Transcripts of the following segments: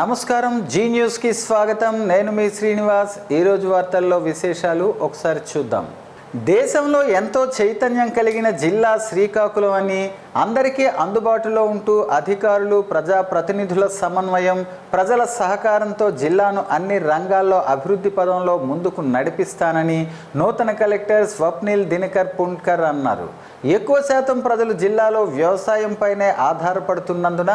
నమస్కారం, జీ న్యూస్కి స్వాగతం. నేను మీ శ్రీనివాస్. ఈరోజు వార్తల్లో విశేషాలు ఒకసారి చూద్దాం. దేశంలో ఎంతో చైతన్యం కలిగిన జిల్లా శ్రీకాకుళం అని, అందరికీ అందుబాటులో ఉంటూ అధికారులు, ప్రజాప్రతినిధుల సమన్వయం, ప్రజల సహకారంతో జిల్లాను అన్ని రంగాల్లో అభివృద్ధి పదంలో ముందుకు నడిపిస్తానని నూతన కలెక్టర్ స్వప్నిల్ దినకర్ పుండ్కర్ అన్నారు. ఎక్కువ శాతం ప్రజలు జిల్లాలో వ్యవసాయంపైనే ఆధారపడుతున్నందున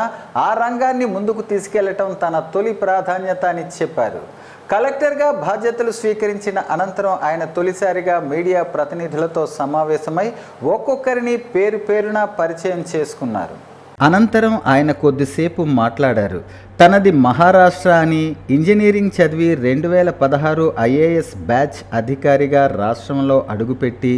ఆ రంగాన్ని ముందుకు తీసుకెళ్లటం తన తొలి ప్రాధాన్యత అని చెప్పారు. కలెక్టర్గా బాధ్యతలు స్వీకరించిన అనంతరం ఆయన తొలిసారిగా మీడియా ప్రతినిధులతో సమావేశమై ఒక్కొక్కరిని పేరున పరిచయం చేసుకున్నారు. అనంతరం ఆయన కొద్దిసేపు మాట్లాడారు. తనది మహారాష్ట్ర అని, ఇంజనీరింగ్ చదివి 2016 ఐఏఎస్ బ్యాచ్ అధికారిగా రాష్ట్రంలో అడుగుపెట్టి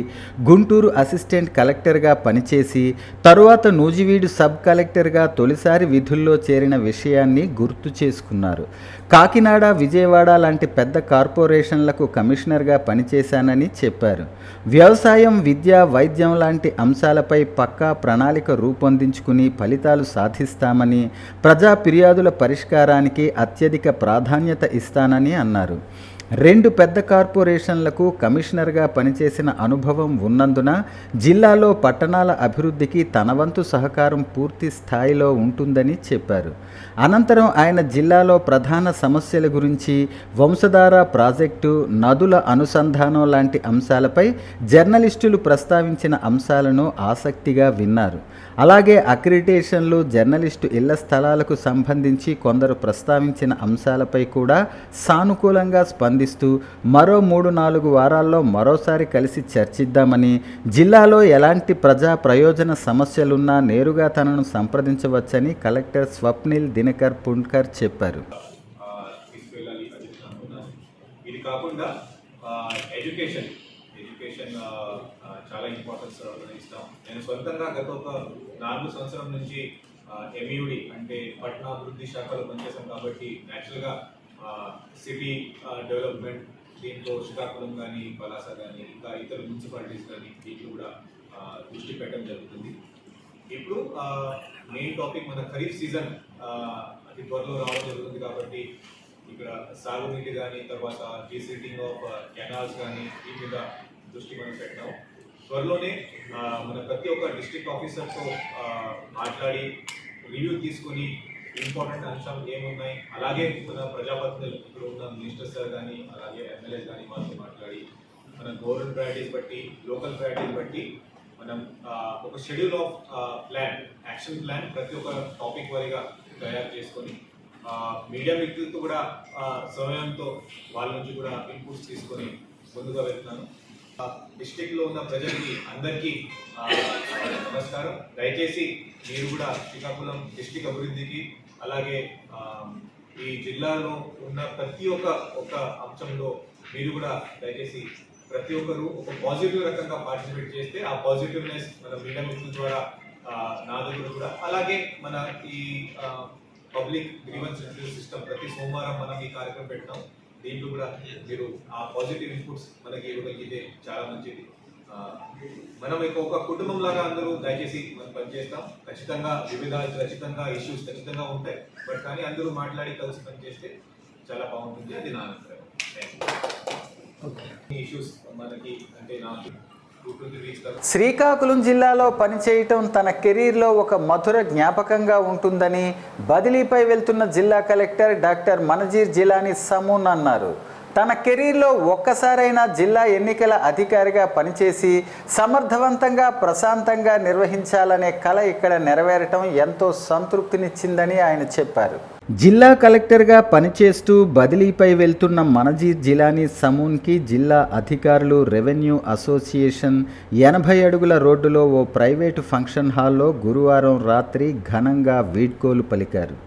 గుంటూరు అసిస్టెంట్ కలెక్టర్గా పనిచేసి తరువాత నూజివీడు సబ్ కలెక్టర్గా తొలిసారి విధుల్లో చేరిన విషయాన్ని గుర్తు చేసుకున్నారు. కాకినాడ, విజయవాడ లాంటి పెద్ద కార్పొరేషన్లకు కమిషనర్గా పనిచేశానని చెప్పారు. వ్యవసాయం, విద్య, వైద్యం లాంటి అంశాలపై పక్కా ప్రణాళిక రూపొందించుకుని ఫలితాలు సాధిస్తామని, ప్రజా ఫిర్యాదుల పరిష్కారానికి అత్యధిక ప్రాధాన్యత ఇస్తానని అన్నారు. 2 పెద్ద కార్పొరేషన్లకు కమిషనర్గా పనిచేసిన అనుభవం ఉన్నందున జిల్లాలో పట్టణాల అభివృద్ధికి తన వంతు సహకారం పూర్తి స్థాయిలో ఉంటుందని చెప్పారు. అనంతరం ఆయన జిల్లాలో ప్రధాన సమస్యల గురించి, వంశధార ప్రాజెక్టు, నదుల అనుసంధానం లాంటి అంశాలపై జర్నలిస్టులు ప్రస్తావించిన అంశాలను ఆసక్తిగా విన్నారు. అలాగే అక్రిడిటేషన్లు, జర్నలిస్టు ఇళ్ల స్థలాలకు సంబంధించి కొందరు ప్రస్తావించిన అంశాలపై కూడా సానుకూలంగా స్పందిస్తూ మరో 3-4 వారాల్లో మరోసారి కలిసి చర్చిద్దామని, జిల్లాలో ఎలాంటి ప్రజా ప్రయోజన సమస్యలున్నా నేరుగా తనను సంప్రదించవచ్చని కలెక్టర్ స్వప్నిల్ దినకర్ పుండ్కర్ చెప్పారు. ఇది కాకుండా ఎడ్యుకేషన్ చాలా ఇంపార్టెన్స్ ఇస్తాం. నేను సొంతంగా గత ఒక 4 సంవత్సరం నుంచి ఎంయూడి అంటే పట్టణాభివృద్ధి శాఖలో పనిచేశాం కాబట్టి న్యాచురల్గా సిటీ డెవలప్మెంట్ దీంట్లో శ్రీకాకుళం కానీ, పలాస కానీ, ఇంకా ఇతర మున్సిపాలిటీస్ కానీ దీంట్లో కూడా దృష్టి పెట్టడం జరుగుతుంది. ఇప్పుడు మెయిన్ టాపిక్ మన ఖరీఫ్ సీజన్ అతి త్వరలో రావడం జరుగుతుంది కాబట్టి ఇక్కడ సాగునీటి కానీ, తర్వాత డీసీటింగ్ ఆఫ్ కెనాల్స్ కానీ వీటి మీద దృష్టి మనం పెట్టాం. త్వరలోనే మన ప్రతి ఒక్క డిస్ట్రిక్ట్ ఆఫీసర్తో మాట్లాడి రివ్యూ తీసుకొని ఇంపార్టెంట్ అంశాలు ఏమున్నాయి, అలాగే మన ప్రజాప్రతినిధులు ఇక్కడ ఉన్న మినిస్టర్స్ కానీ, అలాగే ఎమ్మెల్యేస్ కానీ వాళ్ళతో మాట్లాడి మన గవర్నమెంట్ ప్రయారిటీస్ బట్టి, లోకల్ ప్రయారిటీస్ బట్టి మనం ఒక schedule of plan, action plan ప్రతి ఒక్క టాపిక్ వారీగా తయారు చేసుకొని మీడియా వ్యక్తులతో కూడా సమయంతో వాళ్ళ నుంచి కూడా ఇన్పుట్స్ తీసుకొని ముందుగా వెళ్తున్నాను. డిస్ట్రిక్ట్లో ఉన్న ప్రజలకి అందరికీ నమస్కారం. దయచేసి మీరు కూడా శ్రీకాకుళం డిస్ట్రిక్ట్ అభివృద్ధికి, అలాగే ఈ జిల్లాలో ఉన్న ప్రతి ఒక్క అంశంలో మీరు కూడా దయచేసి ప్రతి ఒక్కరు ఒక పాజిటివ్ రకంగా పార్టిసిపేట్ చేస్తే ఆ పాజిటివ్నెస్ మన మీడియా మిత్రుల ద్వారా నా దగ్గర కూడా, అలాగే మన ఈ పబ్లిక్ గ్రీవెన్స్ రివ్యూ సిస్టమ్ ప్రతి సోమవారం మనం ఈ కార్యక్రమం పెట్టాం. దీంట్లో కూడా మీరు ఆ పాజిటివ్ ఇన్పుట్స్ మనకి ఇవ్వగలిగితే చాలా మంచిది. మనం ఒక కుటుంబం లాగా అందరూ దయచేసి మనం పనిచేస్తాం. ఖచ్చితంగా వివిధాలు, ఖచ్చితంగా ఇష్యూస్ ఖచ్చితంగా ఉంటాయి, బట్ కానీ అందరూ మాట్లాడి కలిసి పనిచేస్తే చాలా బాగుంటుంది. అది నా అభిప్రాయం. ఇష్యూస్ మనకి అంటే నాకు శ్రీకాకుళం జిల్లాలో పనిచేయటం తన కెరీర్లో ఒక మధుర జ్ఞాపకంగా ఉంటుందని బదిలీపై వెళ్తున్న జిల్లా కలెక్టర్ డాక్టర్ మనజీర్ జిలానీ సమూన్ అన్నారు. తన కెరీర్లో ఒక్కసారైనా జిల్లా ఎన్నికల అధికారిగా పనిచేసి సమర్థవంతంగా, ప్రశాంతంగా నిర్వహించాలనే కల ఇక్కడ నెరవేరటం ఎంతో సంతృప్తినిచ్చిందని ఆయన చెప్పారు. జిల్లా కలెక్టర్గా పనిచేస్తూ బదిలీపై వెళ్తున్న మనజీర్ జిలానీ సమూన్కి జిల్లా అధికారులు, రెవెన్యూ అసోసియేషన్ 80 అడుగుల రోడ్డులో ఓ ప్రైవేటు ఫంక్షన్ హాల్లో గురువారం రాత్రి ఘనంగా వీడ్కోలు పలికారు.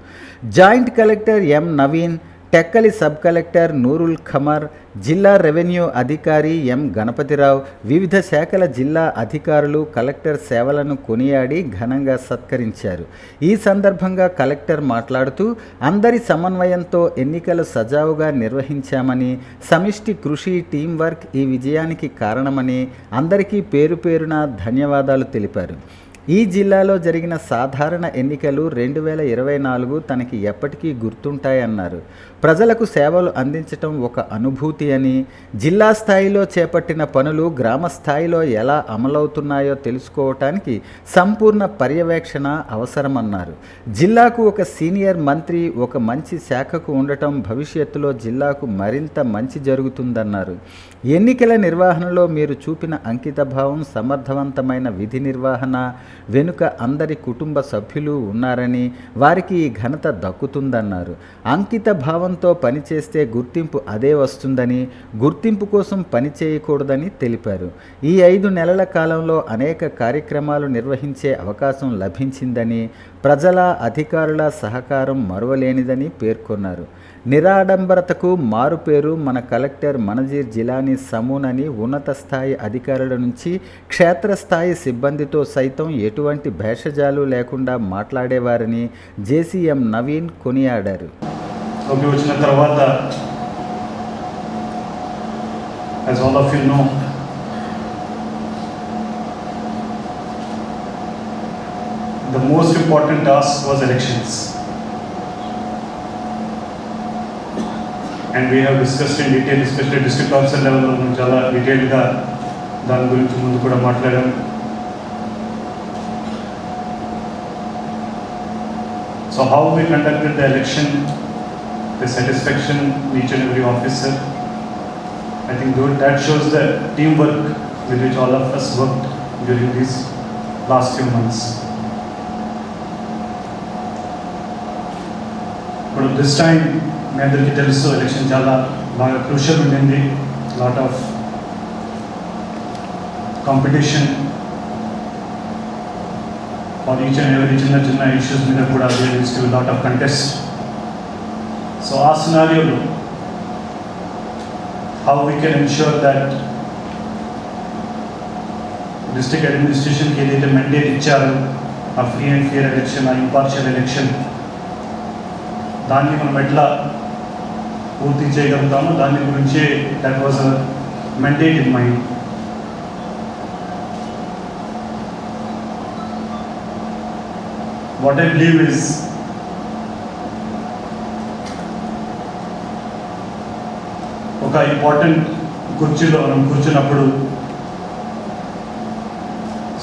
Joint collector M Naveen, Tekkali sub collector Noorul Qamar, జిల్లా రెవెన్యూ అధికారి ఎం గణపతిరావు, వివిధ శాఖల జిల్లా అధికారులు కలెక్టర్ సేవలను కొనియాడి ఘనంగా సత్కరించారు. ఈ సందర్భంగా కలెక్టర్ మాట్లాడుతూ అందరి సమన్వయంతో ఎన్నికలు సజావుగా నిర్వహించామని, సమిష్టి కృషి, టీం వర్క్ ఈ విజయానికి కారణమని అందరికీ పేరున ధన్యవాదాలు తెలిపారు. ఈ జిల్లాలో జరిగిన సాధారణ ఎన్నికలు 2024 తనకి ఎప్పటికీ గుర్తుంటాయన్నారు. ప్రజలకు సేవలు అందించటం ఒక అనుభూతి అని, జిల్లా స్థాయిలో చేపట్టిన పనులు గ్రామ స్థాయిలో ఎలా అమలవుతున్నాయో తెలుసుకోవటానికి సంపూర్ణ పర్యవేక్షణ అవసరమన్నారు. జిల్లాకు ఒక సీనియర్ మంత్రి ఒక మంచి శాఖకు ఉండటం భవిష్యత్తులో జిల్లాకు మరింత మంచి జరుగుతుందన్నారు. ఎన్నికల నిర్వహణలో మీరు చూపిన అంకితభావం, సమర్థవంతమైన విధి నిర్వహణ వెనుక అందరి కుటుంబ సభ్యులు ఉన్నారని, వారికి ఈ ఘనత దక్కుతుందన్నారు. అంకిత భావంతో పనిచేస్తే గుర్తింపు అదే వస్తుందని, గుర్తింపు కోసం పని చేయకూడదని తెలిపారు. ఈ 5 నెలల కాలంలో అనేక కార్యక్రమాలు నిర్వహించే అవకాశం లభించిందని, ప్రజల అధికారుల సహకారం మరువలేనిదని పేర్కొన్నారు. నిరాడంబరతకు మారుపేరు మన కలెక్టర్ మనజీర్ జిలానీ సమూన్ అని ఉన్నత స్థాయి అధికారుల నుంచి క్షేత్రస్థాయి సిబ్బందితో సైతం ఎటువంటి భేషజాలు లేకుండా మాట్లాడేవారని జేసీఎం నవీన్ కొనియాడారు. వచ్చిన తర్వాత as all of you know, the most important task was elections, and we have discussed in detail, especially district officer level lo chala detailed ga దాని గురించి ముందు కూడా మాట్లాడాం. So how we conducted the election, the satisfaction each and every officer, I think that shows the teamwork with which all of us worked during these last few months. But this time మీ అందరికీ తెలుసు election చాలా బాగా crucial ఉండింది. Lot of competition for each and every చిన్న చిన్న issues మీద కూడా there is to lot of contest. So ఆ సినారియోలో how we can ensure that district administration కి ఏదైతే mandate ఇచ్చారో ఆ ఫ్రీ అండ్ ఫెయిర్ ఎలక్షన్, ఆ ఇంపార్షియల్ ఎలక్షన్, దాన్ని మనం ఎట్లా పూర్తి చేయగలుగుతామో దాని గురించే that was a mandate in mind. What I believe is ఒక ఇంపార్టెంట్ కుర్చీలో మనం కూర్చున్నప్పుడు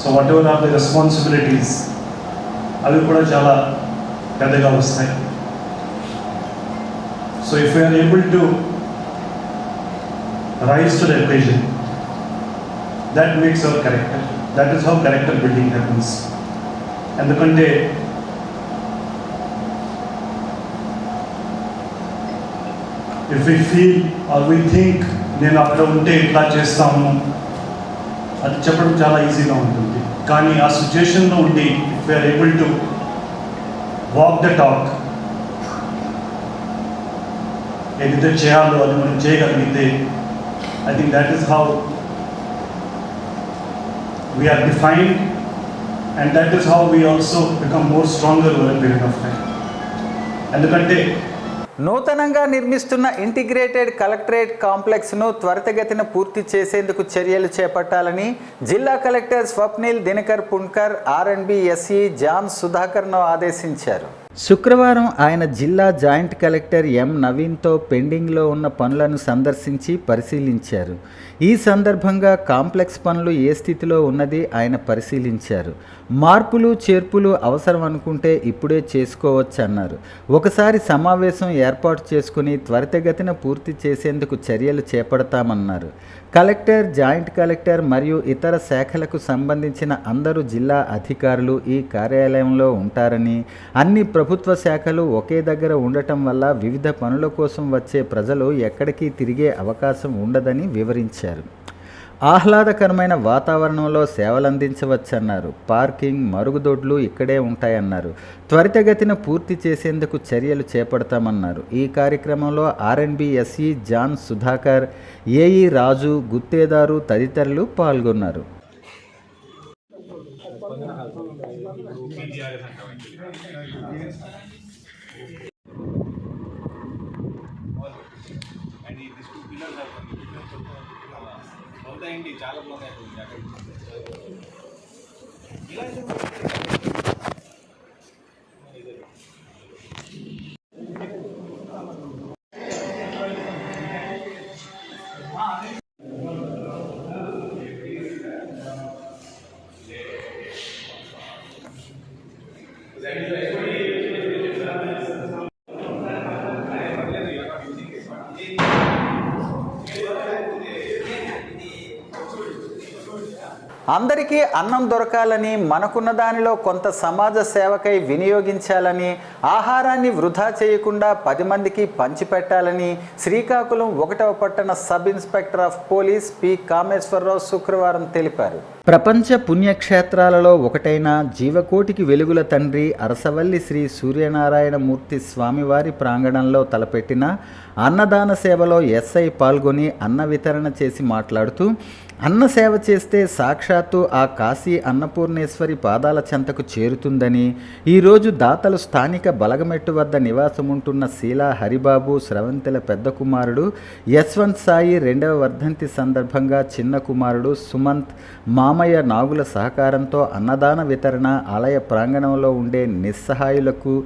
so whatever are the responsibilities అవి కూడా చాలా పెద్దగా వస్తాయి. So if you are able to rise to the occasion, that makes our character. That is how character building happens. ఎందుకంటే if we feel or we think నేను అక్కడ ఉంటే ఇట్లా చేస్తాము, అది చెప్పడం చాలా ఈజీగా ఉంటుంది. కానీ ఆ సిచ్యుయేషన్లో ఉండి if we are able to walk the talk, ఏదైతే చేయాలో అది మనం చేయగలిగితే I think that is how we are defined and that is how we also become more stronger over a period of time. ఎందుకంటే నూతనంగా నిర్మిస్తున్న ఇంటిగ్రేటెడ్ కలెక్టరేట్ కాంప్లెక్స్ను త్వరితగతిన పూర్తి చేసేందుకు చర్యలు చేపట్టాలని జిల్లా కలెక్టర్ స్వప్నిల్ దినకర్ పుణ్కర్ ఆర్ఎండ్బి ఎస్ఈ జాన్ సుధాకర్ను ఆదేశించారు. శుక్రవారం ఆయన జిల్లా జాయింట్ కలెక్టర్ ఎం నవీన్తో పెండింగ్లో ఉన్న పనులను సందర్శించి పరిశీలించారు. ఈ సందర్భంగా కాంప్లెక్స్ పనులు ఏ స్థితిలో ఉన్నది ఆయన పరిశీలించారు. మార్పులు చేర్పులు అవసరం అనుకుంటే ఇప్పుడే చేసుకోవచ్చన్నారు. ఒకసారి సమావేశం ఏర్పాటు చేసుకుని త్వరితగతిన పూర్తి చేసేందుకు చర్యలు చేపడతామన్నారు. కలెక్టర్, జాయింట్ కలెక్టర్ మరియు ఇతర శాఖలకు సంబంధించిన అందరూ జిల్లా అధికారులు ఈ కార్యాలయంలో ఉంటారని, అన్ని ప్రభుత్వ శాఖలు ఒకే దగ్గర ఉండటం వల్ల వివిధ పనుల కోసం వచ్చే ప్రజలు ఎక్కడికి తిరిగే అవకాశం ఉండదని వివరించారు. ఆహ్లాదకరమైన వాతావరణంలో సేవలందించవచ్చన్నారు. పార్కింగ్, మరుగుదొడ్లు ఇక్కడే ఉంటాయన్నారు. త్వరితగతిన పూర్తి చేసేందుకు చర్యలు చేపడతామన్నారు. ఈ కార్యక్రమంలో ఆర్ఎండ్బి ఎస్ఈ జాన్ సుధాకర్, ఏఈ రాజు, గుత్తేదారు తదితరులు పాల్గొన్నారు. అవుతాయండి, చాలా బాగున్నాయి. అందరికీ అన్నం దొరకాలని, మనకున్న దానిలో కొంత సమాజ సేవకై వినియోగించాలని, ఆహారాన్ని వృధా చేయకుండా 10 మందికి పంచిపెట్టాలని శ్రీకాకుళం 1వ పట్టణ sub inspector of police P Kameswara Rao శుక్రవారం తెలిపారు. ప్రపంచ పుణ్యక్షేత్రాలలో ఒకటైన జీవకోటికి వెలుగుల తండ్రి అరసవల్లి శ్రీ సూర్యనారాయణమూర్తి స్వామివారి ప్రాంగణంలో తలపెట్టిన అన్నదాన సేవలో ఎస్ఐ పాల్గొని అన్న వితరణ చేసి మాట్లాడుతూ, అన్న సేవ చేస్తే సాక్షాత్తు ఆ కాశీ అన్నపూర్ణేశ్వరి పాదాల చెంతకు చేరుతుందని, ఈరోజు దాతలు స్థానిక బలగమెట్టు వద్ద నివాసముంటున్న శీలా హరిబాబు స్రవంతిల పెద్ద కుమారుడు యశ్వంత్ సాయి 2వ వర్ధంతి సందర్భంగా చిన్న కుమారుడు సుమంత్ మామయ్య నాగుల సహకారంతో అన్నదాన వితరణ ఆలయ ప్రాంగణంలో ఉండే నిస్సహాయులకు,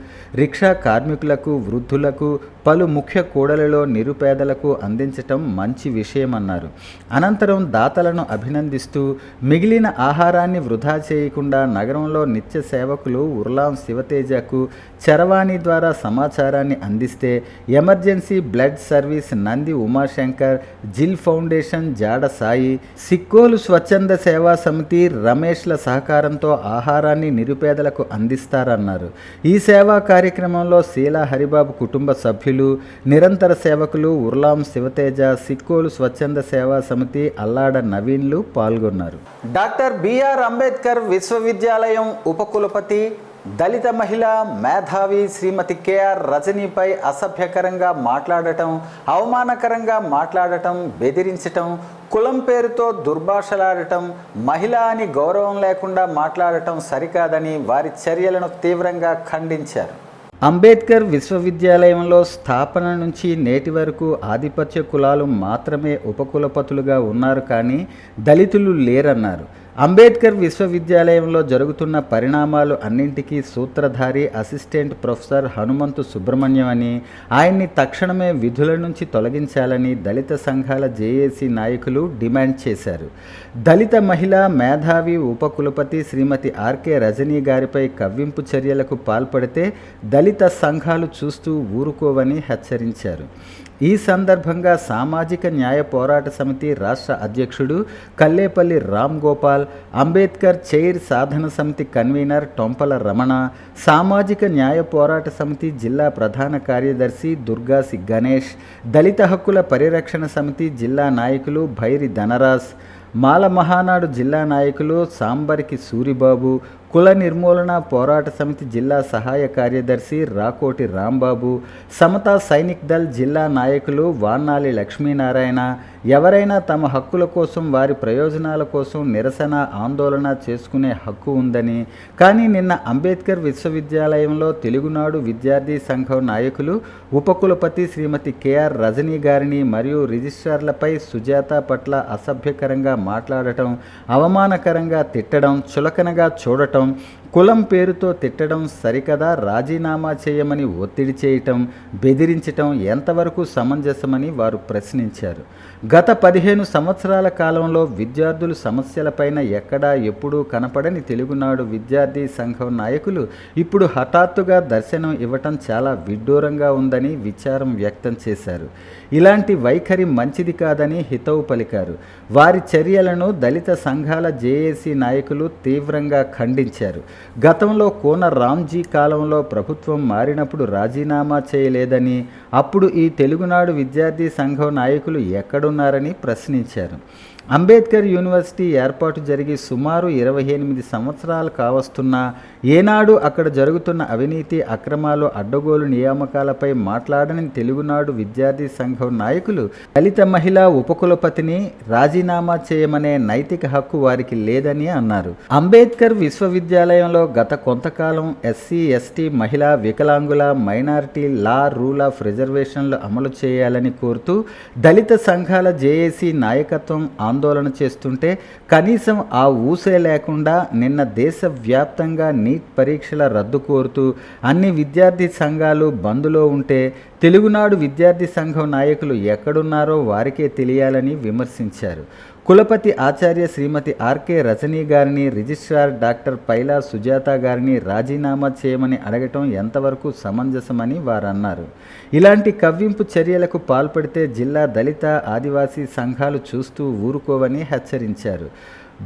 రిక్షా కార్మికులకు, వృద్ధులకు, పలు ముఖ్య కూడలిలో నిరుపేదలకు అందించటం మంచి విషయమన్నారు. అనంతరం దాతలను అభినందిస్తూ మిగిలిన ఆహారాన్ని వృధా చేయకుండా నగరంలో నిత్య సేవకులు ఉర్లాం శివతేజకు చరవాణి ద్వారా సమాచారాన్ని అందిస్తే emergency blood service Nandi Umashankar, జిల్ ఫౌండేషన్ జాడ సాయి, సిక్కోలు స్వచ్ఛంద సేవా సమితి రమేష్ల సహకారంతో ఆహారాన్ని నిరుపేదలకు అందిస్తారన్నారు. ఈ సేవా కార్యక్రమంలో శీలా హరిబాబు కుటుంబ సభ్యులు, నిరంతర సేవకులు, ఉర్లాం శివతేజ, సిక్కోలు స్వచ్ఛంద సేవా సమితి అల్లాడ నవీన్లు పాల్గొన్నారు. డాక్టర్ బిఆర్ అంబేద్కర్ విశ్వవిద్యాలయం ఉపకులపతి, దళిత మహిళ మేధావి శ్రీమతి కేఆర్ రజనీపై అసభ్యకరంగా మాట్లాడటం, అవమానకరంగా మాట్లాడటం, బెదిరించటం, కులం పేరుతో దుర్భాషలాడటం, మహిళ అని గౌరవం లేకుండా మాట్లాడటం సరికాదని వారి చర్యలను తీవ్రంగా ఖండించారు. అంబేద్కర్ విశ్వవిద్యాలయంలో స్థాపన నుంచి నేటి వరకు ఆధిపత్య కులాలు మాత్రమే ఉపకులపతులుగా ఉన్నారు, కానీ దళితులు లేరన్నారు. అంబేద్కర్ విశ్వవిద్యాలయంలో జరుగుతున్న పరిణామాలు అన్నింటికీ సూత్రధారి అసిస్టెంట్ ప్రొఫెసర్ హనుమంతు సుబ్రహ్మణ్యం అని, ఆయన్ని తక్షణమే విధుల నుంచి తొలగించాలని దళిత సంఘాల జేఏసీ నాయకులు డిమాండ్ చేశారు. దళిత మహిళా మేధావి ఉపకులపతి శ్రీమతి ఆర్కే రజనీ గారిపై కవ్వింపు చర్యలకు పాల్పడితే దళిత సంఘాలు చూస్తూ ఊరుకోవని హెచ్చరించారు. ఈ సందర్భంగా సామాజిక న్యాయ పోరాట సమితి రాష్ట్ర అధ్యక్షుడు కల్లేపల్లి రామ్ గోపాల్, అంబేద్కర్ చైర్ సాధన సమితి కన్వీనర్ టొంపల రమణ, సామాజిక న్యాయ పోరాట సమితి జిల్లా ప్రధాన కార్యదర్శి దుర్గాసి గణేష్, దళిత హక్కుల పరిరక్షణ సమితి జిల్లా నాయకులు భైరి ధనరాజ్, మాల మహానాడు జిల్లా నాయకులు సాంబరికి సూరిబాబు, కుల నిర్మూలన పోరాట సమితి జిల్లా సహాయ కార్యదర్శి రాకోటి రాంబాబు, సమతా సైనిక్ దళ్ జిల్లా నాయకులు వాన్నాలి లక్ష్మీనారాయణ, ఎవరైనా తమ హక్కుల కోసం, వారి ప్రయోజనాల కోసం నిరసన ఆందోళన చేసుకునే హక్కు ఉందని, కానీ నిన్న అంబేద్కర్ విశ్వవిద్యాలయంలో తెలుగునాడు విద్యార్థి సంఘం నాయకులు ఉపకులపతి శ్రీమతి కేఆర్ రజనీ గారిని మరియు రిజిస్ట్రార్లపై సుజాత పట్ల అసభ్యకరంగా మాట్లాడటం, అవమానకరంగా తిట్టడం, చులకనగా చూడటం, కులం పేరుతో తిట్టడం సరికదా, రాజీనామా చేయమని ఒత్తిడి చేయటం, బెదిరించటం ఎంతవరకు సమంజసమని వారు ప్రశ్నించారు. గత 15 సంవత్సరాల కాలంలో విద్యార్థుల సమస్యలపైన ఎక్కడా ఎప్పుడూ కనపడని తెలుగునాడు విద్యార్థి సంఘం నాయకులు ఇప్పుడు హఠాత్తుగా దర్శనం ఇవ్వటం చాలా విడ్డూరంగా ఉందని విచారం వ్యక్తం చేశారు. ఇలాంటి వైఖరి మంచిది కాదని హితవు పలికారు. వారి చర్యలను దళిత సంఘాల జేఏసీ నాయకులు తీవ్రంగా ఖండించారు. గతంలో కోన రామ్జీ కాలంలో ప్రభుత్వం మారినప్పుడు రాజీనామా చేయలేదని, అప్పుడు ఈ తెలుగునాడు విద్యార్థి సంఘం నాయకులు ఎక్కడున్నారని ప్రశ్నించారు. అంబేద్కర్ యూనివర్సిటీ ఏర్పాటు జరిగి సుమారు 28 సంవత్సరాలు కావస్తున్నా ఏనాడు అక్కడ జరుగుతున్న అవినీతి, అక్రమాలు, అడ్డగోలు నియామకాలపై మాట్లాడని తెలుగునాడు విద్యార్థి సంఘం నాయకులు దళిత మహిళా ఉపకులపతిని రాజీనామా చేయమనే నైతిక హక్కు వారికి లేదని అన్నారు. అంబేద్కర్ విశ్వవిద్యాలయంలో గత కొంతకాలం ఎస్సీ, ఎస్టీ, మహిళా, వికలాంగుల, మైనారిటీ లా, రూల్ ఆఫ్ రిజర్వేషన్లు అమలు చేయాలని కోరుతూ దళిత సంఘాల జేఏసీ నాయకత్వం ఆందోళన చేస్తుంటే కనీసం ఆ ఊసే లేకుండా నిన్న దేశవ్యాప్తంగా నీట్ పరీక్షల రద్దు కోరుతూ అన్ని విద్యార్థి సంఘాలు బంద్లో ఉంటే తెలుగునాడు విద్యార్థి సంఘం నాయకులు ఎక్కడున్నారో వారికే తెలియాలని విమర్శించారు. కులపతి ఆచార్య శ్రీమతి ఆర్కే రజనీ గారిని, రిజిస్ట్రార్ డాక్టర్ పైలా సుజాత గారిని రాజీనామా చేయమని అడగటం ఎంతవరకు సమంజసమని వారు అన్నారు. ఇలాంటి కవ్వింపు చర్యలకు పాల్పడితే జిల్లా దళిత ఆదివాసీ సంఘాలు చూస్తూ ఊరుకోవని హెచ్చరించారు.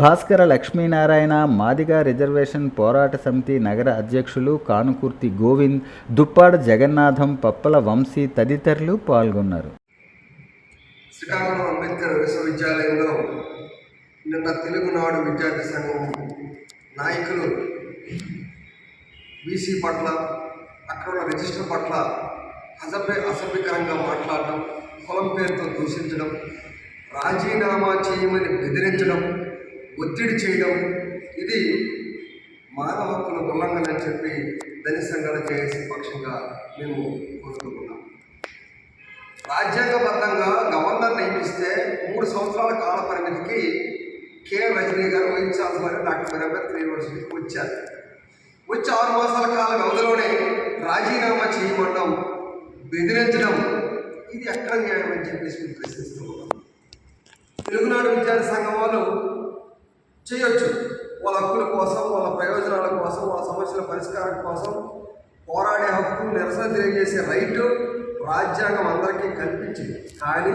భాస్కర లక్ష్మీనారాయణ, మాదిగ రిజర్వేషన్ పోరాట సమితి నగర అధ్యక్షులు కానుకుర్తి గోవింద్, దుప్పాడ జగన్నాథం, పప్పల వంశీ తదితరులు పాల్గొన్నారు. శ్రీకాకుళం అంబేద్కర్ విశ్వవిద్యాలయంలో నిన్న తెలుగునాడు విద్యార్థి సంఘం నాయకులు బీసీ పట్ల, అక్కడ ఉన్న రిజిస్టర్ పట్ల అసభ్యకరంగా మాట్లాడడం, కులం పేరుతో దూషించడం, రాజీనామా చేయమని బెదిరించడం, ఒత్తిడి చేయడం, ఇది మానవ హక్కుల ఉల్లంఘన అని చెప్పి దళిత సంఘాల జేఏసీ పక్షంగా మేము కోరుకుంటున్నాం. రాజ్యాంగబద్ధంగా గవర్నర్ నియమిస్తే 3 సంవత్సరాల కాల పరిమితికి కె.ఆర్. రజనీ గారు వైస్ ఛాన్సలర్ డాక్టర్ అంబేద్కర్ యూనివర్సిటీకి వచ్చారు. వచ్చి 6 మాసాల కాల వ్యవధిలోనే రాజీనామా చేయమండం, బెదిరించడం, ఇది ఎక్కడ న్యాయం అని చెప్పేసి మేము ప్రశ్నిస్తూ ఉన్నాం. తెలుగునాడు విద్యార్థి సంఘం వాళ్ళు చేయొచ్చు, వాళ్ళ హక్కుల కోసం, వాళ్ళ ప్రయోజనాల కోసం, వాళ్ళ సమస్యల పరిష్కారం కోసం పోరాడే హక్కు, నిరసన తెలియజేసే రైటు రాజ్యాంగం అందరికీ కల్పించింది. కానీ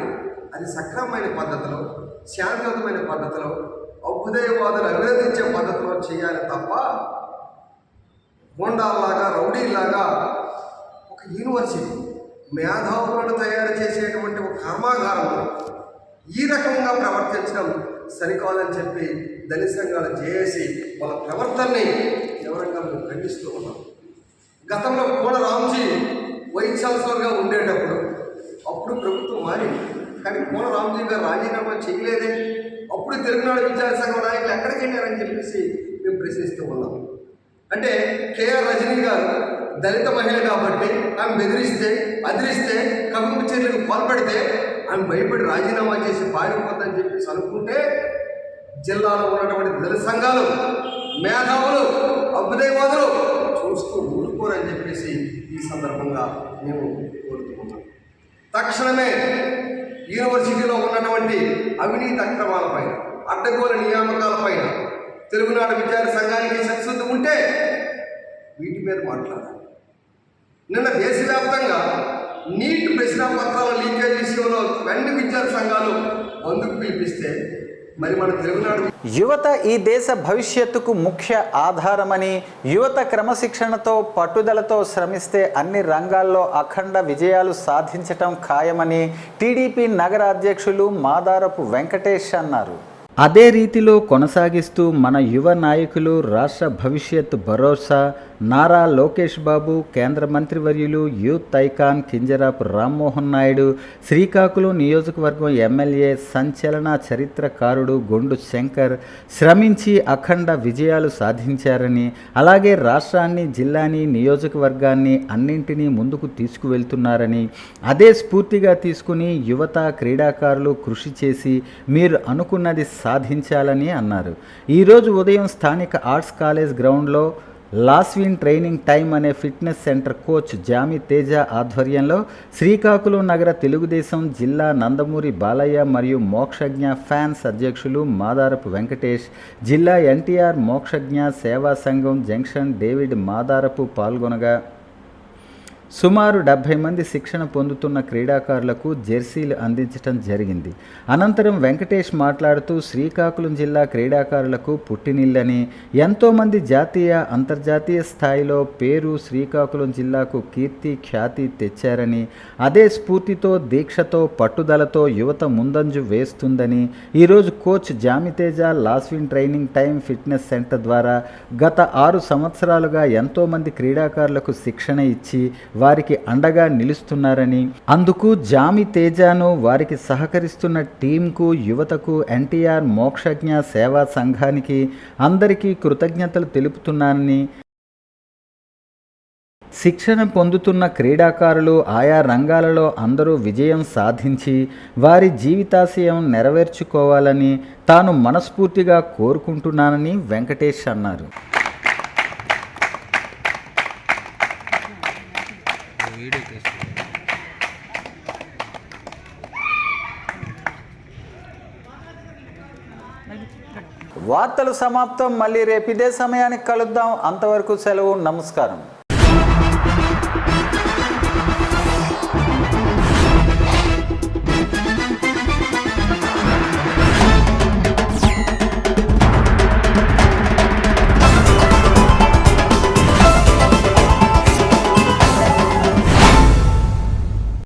అది సక్రమమైన పద్ధతిలో, శాంతియుతమైన పద్ధతిలో, అభ్యుదయవాదులు అభినందించే పద్ధతిలో చేయాలి తప్ప గోండాల్లాగా, రౌడీలాగా ఒక యూనివర్సిటీ మేధావులను తయారు చేసేటువంటి ఒక కర్మాగారం ఈ రకంగా ప్రవర్తించడం సరికాదని చెప్పి దళిత సంఘాలు జేఏసీ వాళ్ళ ప్రవర్తనని తీవ్రంగా మేము ఖండిస్తూ ఉన్నాం. గతంలో కోన రామ్జీ వైస్ ఛాన్సలర్గా ఉండేటప్పుడు అప్పుడు ప్రభుత్వం మారింది, కానీ కోన రామ్జీ గారు రాజీనామా చేయలేదే. అప్పుడు తెలుగునాడు విద్యార్థి సంఘం నాయకులు ఎక్కడికి వెళ్ళారని చెప్పేసి మేము ప్రశ్నిస్తూ ఉన్నాం. అంటే కె.ఆర్. రజనీ గారు దళిత మహిళ కాబట్టి ఆమె బెదిరిస్తే, అదిరిస్తే, కవింపు చర్యలకు పాల్పడితే ఆమె భయపడి రాజీనామా చేసి పారిపోద్దని చెప్పేసి అనుకుంటే జిల్లాలో ఉన్నటువంటి దళిత సంఘాలు, మేధావులు, అభ్యుదయవాదులు చూస్తూ ఊరుకోరని చెప్పేసి ఈ సందర్భంగా మేము కోరుతున్నాం. తక్షణమే యూనివర్సిటీలో ఉన్నటువంటి అవినీతి అక్రమాలపైన, అడ్డగోల నియామకాలపైన తెలుగునాడు విద్యార్థి సంఘానికి సంసిద్ధి ఉంటే వీటి మీద మాట్లాడాలి. నిన్న దేశవ్యాప్తంగా నీట్ ప్రశ్నాపత్రాల లీకేజ్ విషయంలో 2 విద్యార్థి సంఘాలు బంధుకు పిలిపిస్తే మరి మన తెలుగునాడు యువత ఈ దేశ భవిష్యత్తుకు ముఖ్య ఆధారమని, యువత క్రమశిక్షణతో, పట్టుదలతో శ్రమిస్తే అన్ని రంగాల్లో అఖండ విజయాలు సాధించటం ఖాయమని టీడీపీ నగర అధ్యక్షులు మాదారపు వెంకటేష్ అన్నారు. అదే రీతిలో కొనసాగిస్తూ మన యువ నాయకులు, రాష్ట్ర భవిష్యత్ భరోసా నారా లోకేష్ బాబు, కేంద్ర మంత్రివర్యులు, యూత్ ఐకాన్ కింజరాపు రామ్మోహన్ నాయుడు, శ్రీకాకుళం నియోజకవర్గం ఎమ్మెల్యే, సంచలన చరిత్రకారుడు గొండు శంకర్ శ్రమించి అఖండ విజయాలు సాధించారని, అలాగే రాష్ట్రాన్ని, జిల్లాని, నియోజకవర్గాన్ని అన్నింటినీ ముందుకు తీసుకువెళ్తున్నారని, అదే స్ఫూర్తిగా తీసుకుని యువత, క్రీడాకారులు కృషి చేసి మీరు అనుకున్నది సాధించాలని అన్నారు. ఈరోజు ఉదయం స్థానిక ఆర్ట్స్ కాలేజ్ గ్రౌండ్లో లాస్విన్ ట్రైనింగ్ టైమ్ అనే ఫిట్నెస్ సెంటర్ కోచ్ జామి తేజ ఆధ్వర్యంలో శ్రీకాకుళం నగర తెలుగుదేశం జిల్లా నందమూరి బాలయ్య మరియు మోక్షజ్ఞ ఫ్యాన్స్ అధ్యక్షులు మాదారపు వెంకటేష్, జిల్లా ఎన్టీఆర్ మోక్షజ్ఞ సేవా సంఘం జంక్షన్ డేవిడ్ మాదారపు పాల్గొనగా సుమారు 70 మంది శిక్షణ పొందుతున్న క్రీడాకారులకు జెర్సీలు అందించడం జరిగింది. అనంతరం వెంకటేష్ మాట్లాడుతూ శ్రీకాకుళం జిల్లా క్రీడాకారులకు పుట్టినిల్లని, ఎంతోమంది జాతీయ, అంతర్జాతీయ స్థాయిలో పేరు శ్రీకాకుళం జిల్లాకు కీర్తి, ఖ్యాతి తెచ్చారని, అదే స్ఫూర్తితో, దీక్షతో, పట్టుదలతో యువత ముందంజు వేస్తుందని, ఈరోజు కోచ్ జామితేజ లాస్విన్ ట్రైనింగ్ టైమ్ ఫిట్నెస్ సెంటర్ ద్వారా గత 6 సంవత్సరాలుగా ఎంతోమంది క్రీడాకారులకు శిక్షణ ఇచ్చి వారికి అండగా నిలుస్తున్నారని, అందుకు జామి తేజాను, వారికి సహకరిస్తున్న టీంకు, యువతకు, ఎన్టీఆర్ మోక్షజ్ఞ సేవా సంఘానికి అందరికీ కృతజ్ఞతలు తెలుపుతున్నానని, శిక్షణ పొందుతున్న క్రీడాకారులు ఆయా రంగాలలో అందరూ విజయం సాధించి వారి జీవితాశయం నెరవేర్చుకోవాలని తాను మనస్ఫూర్తిగా కోరుకుంటున్నానని వెంకటేష్ అన్నారు. వార్తలు సమాప్తం. మళ్ళీ రేపు ఇదే సమయానికి కలుద్దాం. అంతవరకు సెలవు. నమస్కారం.